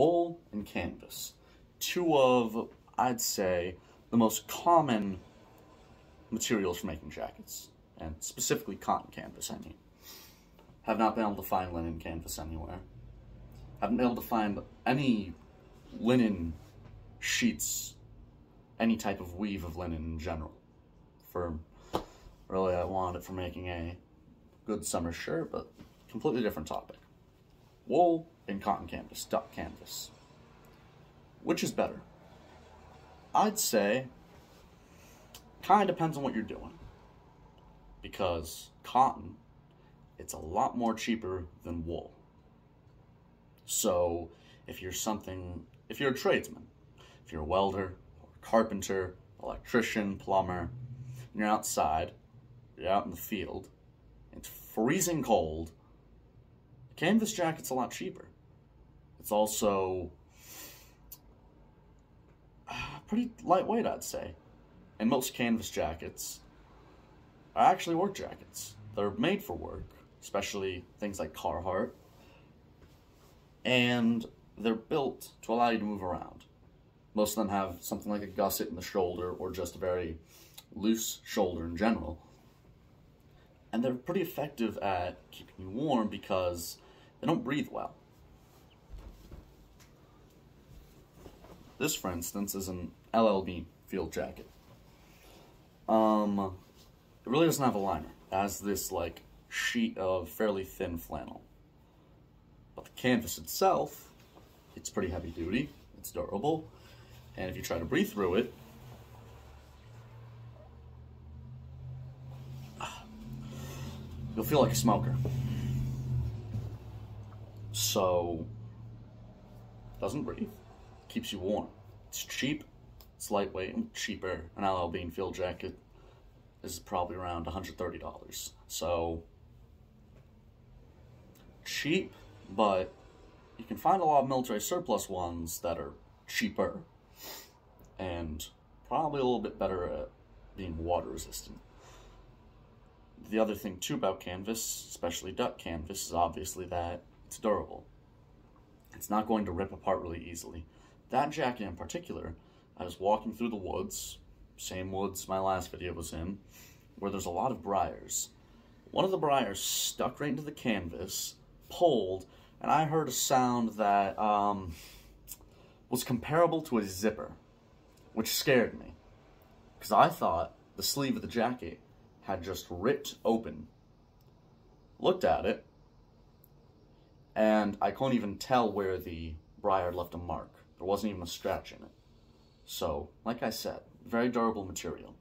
wool and canvas. Two of, I'd say, the most common materials for making jackets, and specifically cotton canvas, I mean. Have not been able to find linen canvas anywhere. Haven't been able to find any linen sheets, any type of weave of linen in general. Really, I wanted it for making a good summer shirt, but completely different topic. Wool and cotton canvas, duck canvas. Which is better? I'd say, kind of depends on what you're doing. Because cotton, it's a lot more cheaper than wool. So, if you're a tradesman, if you're a welder, or carpenter, electrician, plumber, and you're outside, you're out in the field, it's freezing cold, a canvas jacket's a lot cheaper. It's also pretty lightweight, I'd say. And most canvas jackets are actually work jackets. They're made for work, especially things like Carhartt. And they're built to allow you to move around. Most of them have something like a gusset in the shoulder or just a very loose shoulder in general. And they're pretty effective at keeping you warm because they don't breathe well. This, for instance, is an LLB field jacket. It really doesn't have a liner. It has this, like, sheet of fairly thin flannel. But the canvas itself, it's pretty heavy duty, it's durable, and if you try to breathe through it, you'll feel like a smoker. So, doesn't breathe, keeps you warm. It's cheap, it's lightweight, and cheaper. An LL Bean field jacket is probably around $130. So, cheap, but you can find a lot of military surplus ones that are cheaper and probably a little bit better at being water resistant. The other thing too about canvas, especially duck canvas, is obviously that it's durable. It's not going to rip apart really easily. That jacket in particular, I was walking through the woods, same woods my last video was in, where there's a lot of briars. One of the briars stuck right into the canvas, pulled, and I heard a sound that was comparable to a zipper, which scared me, because I thought the sleeve of the jacket had just ripped open. Looked at it, and I couldn't even tell where the briar had left a mark. There wasn't even a scratch in it. So, like I said, very durable material.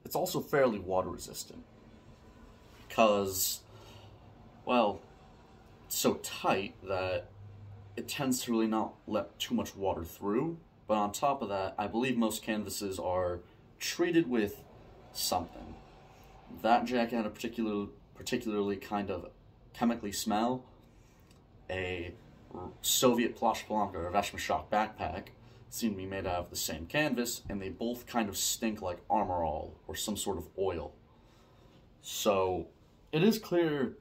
It's also fairly water resistant, because, well, it's so tight that it tends to really not let too much water through. But on top of that, I believe most canvases are treated with something. That jacket had a particularly kind of chemically smell. A Soviet Plosh Blanc or Veshmashok backpack seemed to be made out of the same canvas, and they both kind of stink like Armor All or some sort of oil. So it is clear,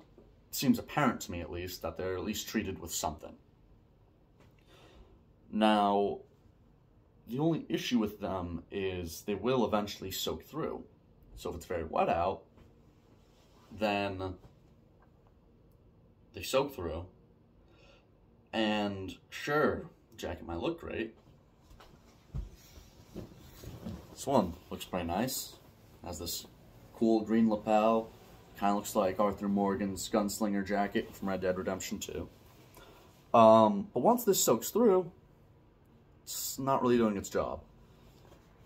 seems apparent to me at least, that they're at least treated with something. Now, the only issue with them is they will eventually soak through. So if it's very wet out, then they soak through. And sure, the jacket might look great. This one looks pretty nice. Has this cool green lapel. Kind of looks like Arthur Morgan's gunslinger jacket from Red Dead Redemption 2. But once this soaks through, it's not really doing its job.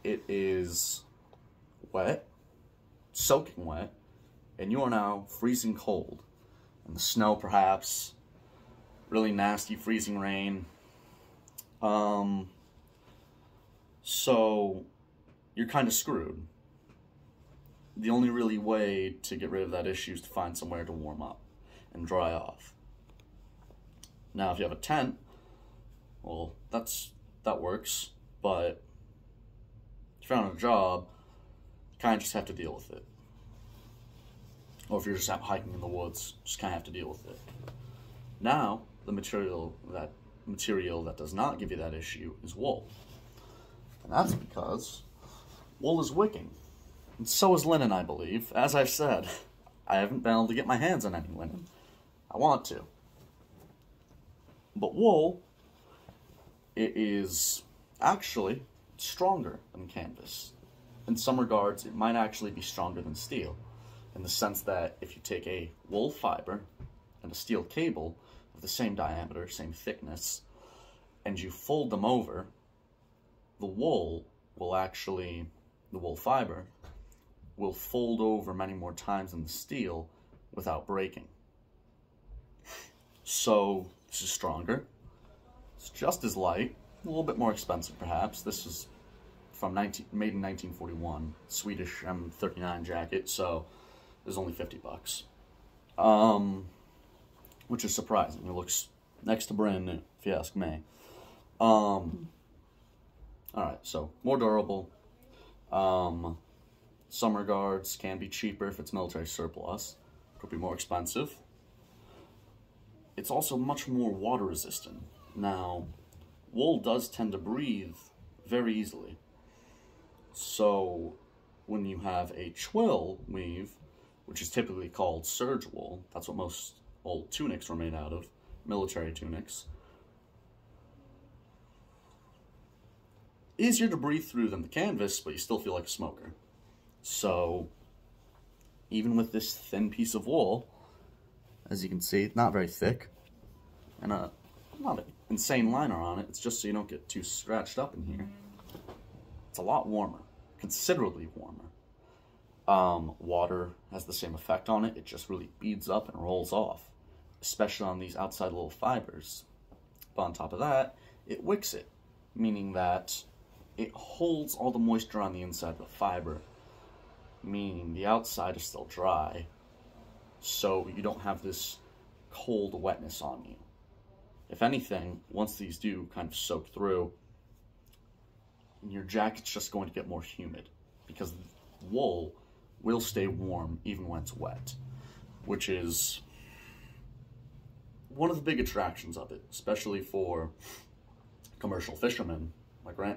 It is wet, soaking wet, and you are now freezing cold. And the snow, perhaps, really nasty freezing rain. So you're kind of screwed. The only really way to get rid of that issue is to find somewhere to warm up and dry off. Now, if you have a tent, well, that works, but if you're on a job, you kind of just have to deal with it. Or if you're just out hiking in the woods, just kind of have to deal with it. Now, the material that material that does not give you that issue is wool. And that's because wool is wicking. And so is linen, I believe. As I've said, I haven't been able to get my hands on any linen. I want to. But wool, it is actually stronger than canvas. In some regards, it might actually be stronger than steel, in the sense that if you take a wool fiber and a steel cable of the same diameter, same thickness, and you fold them over, the wool fiber will fold over many more times than the steel without breaking. So this is stronger. It's just as light, a little bit more expensive perhaps. This is made in 1941, Swedish M39 jacket, so it was only $50. Which is surprising. It looks next to brand new, if you ask me. Alright, so more durable. Some regards can be cheaper if it's military surplus. Could be more expensive. It's also much more water resistant. Now, wool does tend to breathe very easily. So, when you have a twill weave, which is typically called serge wool, that's what most old tunics were made out of, military tunics, easier to breathe through than the canvas, but you still feel like a smoker. So, even with this thin piece of wool, as you can see, it's not very thick, and not an insane liner on it, it's just so you don't get too scratched up in here. It's a lot warmer, considerably warmer. Water has the same effect on it, it just really beads up and rolls off, especially on these outside little fibers. But on top of that, it wicks it, meaning that it holds all the moisture on the inside of the fiber, meaning the outside is still dry, so you don't have this cold wetness on you. If anything, once these do kind of soak through, your jacket's just going to get more humid, because wool will stay warm even when it's wet, which is one of the big attractions of it, especially for commercial fishermen,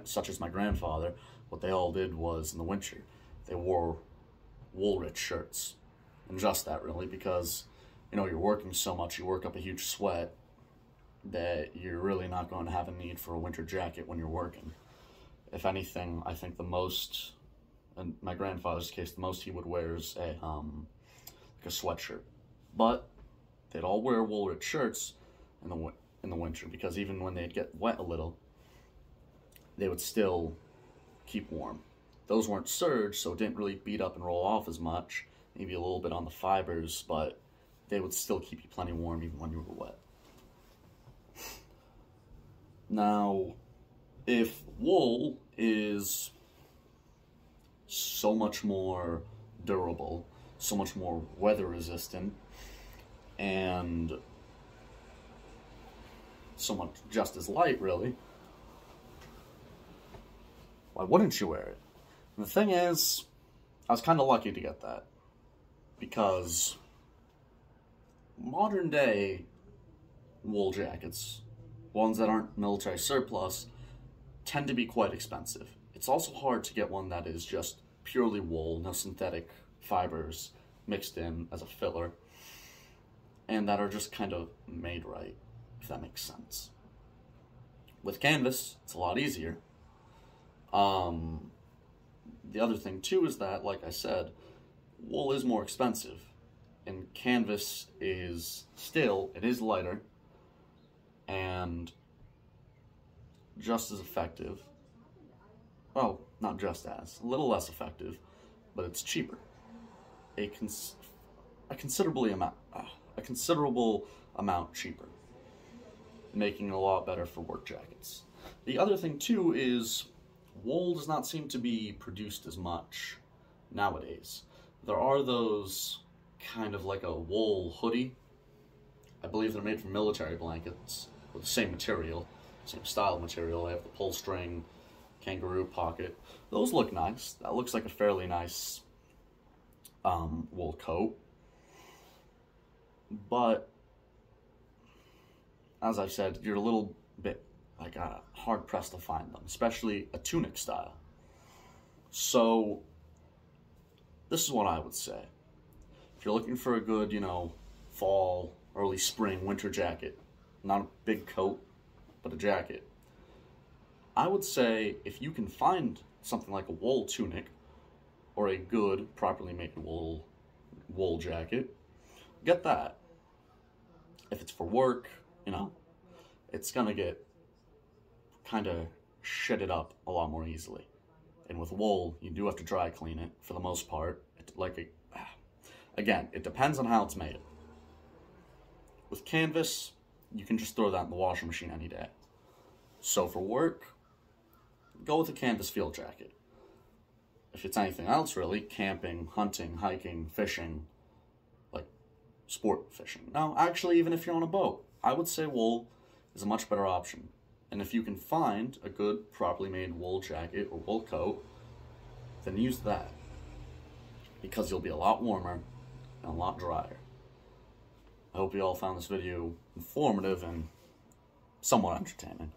such as my grandfather. What they all did was, in the winter, they wore wool-rich shirts. And just that, really, because, you know, you're working so much, you work up a huge sweat, that you're really not going to have a need for a winter jacket when you're working. If anything, I think the most, in my grandfather's case, the most he would wear is like a sweatshirt. But they'd all wear wool-rich shirts in the winter, because even when they'd get wet a little, they would still keep warm. Those weren't serge, so it didn't really beat up and roll off as much, maybe a little bit on the fibers, but they would still keep you plenty warm even when you were wet. Now, if wool is so much more durable, so much more weather resistant, and so much just as light, really, why wouldn't you wear it? And the thing is, I was kind of lucky to get that, because modern day wool jackets, ones that aren't military surplus, tend to be quite expensive. It's also hard to get one that is just purely wool, no synthetic fibers mixed in as a filler, and that are just kind of made right, if that makes sense. With canvas, it's a lot easier. The other thing too is that, like I said, wool is more expensive, and canvas is it is lighter, and just as effective. Well, not just as, a little less effective, but it's cheaper. A considerable amount cheaper, making it a lot better for work jackets. The other thing too is wool does not seem to be produced as much nowadays. There are those kind of like a wool hoodie. I believe they're made from military blankets with the same material, same style material. They have the pull string, kangaroo pocket. Those look nice. That looks like a fairly nice wool coat. But as I've said, you're a little bit like hard pressed to find them, especially a tunic style. So this is what I would say. If you're looking for a good, fall, early spring, winter jacket, not a big coat, but a jacket, I would say if you can find something like a wool tunic or a good, properly made wool jacket, get that. If it's for work, it's gonna get kind of shitted up a lot more easily. And with wool, you do have to dry clean it for the most part. Again, it depends on how it's made. With canvas, you can just throw that in the washing machine any day. So for work, go with a canvas field jacket. If it's anything else really, camping, hunting, hiking, fishing, like sport fishing. No, actually, even if you're on a boat, I would say wool is a much better option. And if you can find a good, properly made wool jacket or wool coat, then use that. Because you'll be a lot warmer and a lot drier. I hope you all found this video informative and somewhat entertaining.